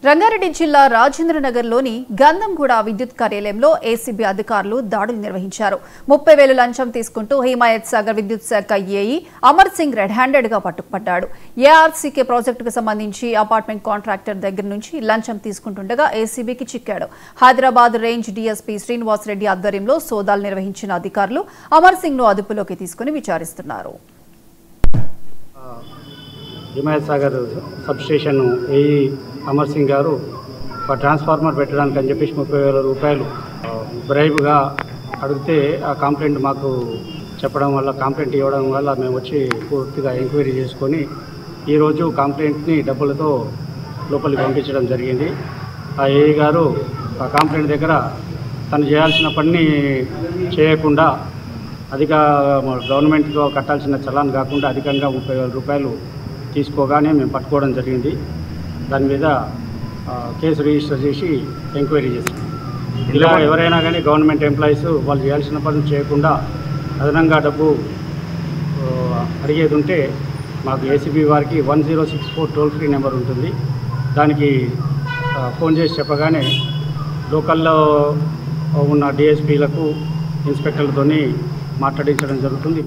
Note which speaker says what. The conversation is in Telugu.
Speaker 1: రంగారెడ్డి జిల్లా రాజేంద్రనగర్లోని గంధంగూడ విద్యుత్ కార్యాలయంలో ఏసీబీ అధికారులు దాడులు నిర్వహించారు. 30,000 లంచం తీసుకుంటూ హిమాయత్ సాగర్ విద్యుత్ శాఖ AE Amar Singh red handed గా పట్టుకుపడ్డాడు. ఏఆర్సీకే ప్రాజెక్టుకు సంబంధించి అపార్ట్మెంట్ కాంట్రాక్టర్ దగ్గర నుంచి లంచం తీసుకుంటుండగా ఏసీబీకి చిక్కాడు. హైదరాబాద్ రేంజ్ డీఎస్పీ శ్రీనివాస్ రెడ్డి ఆధ్వర్యంలో సోదాలు నిర్వహించిన అధికారులు అమర్ సింగ్ ను అదుపులోకి తీసుకుని విచారిస్తున్నారు.
Speaker 2: Himayat Sagar sub station AE Amar Singh గారు ఒక ట్రాన్స్ఫార్మర్ పెట్టడానికి అని చెప్పేసి 30,000 రూపాయలు బ్రైబ్గా అడిగితే ఆ కంప్లైంట్ మాకు చెప్పడం వల్ల కంప్లైంట్ ఇవ్వడం వల్ల మేము వచ్చి పూర్తిగా ఎంక్వైరీ చేసుకొని ఈరోజు కంప్లైంట్ని డబ్బులతో లోపలికి పంపించడం జరిగింది. ఆ ఏఈ గారు ఆ కంప్లైంట్ దగ్గర తను చేయాల్సిన పని చేయకుండా గవర్నమెంట్తో కట్టాల్సిన చలాన్ కాకుండా అధికంగా 30,000 రూపాయలు తీసుకోగానే మేము పట్టుకోవడం జరిగింది. దాని మీద కేసు రిజిస్టర్ చేసి ఎంక్వైరీ చేస్తాం. ఇలా ఎవరైనా కానీ గవర్నమెంట్ ఎంప్లాయీస్ వాళ్ళు చేయాల్సిన పనులు చేయకుండా అదనంగా డబ్బు అడిగేది ఉంటే మాకు ఏసీబీ వారికి 1064 టోల్ ఫ్రీ నెంబర్ ఉంటుంది. దానికి ఫోన్ చేసి చెప్పగానే లోకల్లో ఉన్న డిఎస్పీలకు ఇన్స్పెక్టర్లతో మాట్లాడించడం జరుగుతుంది.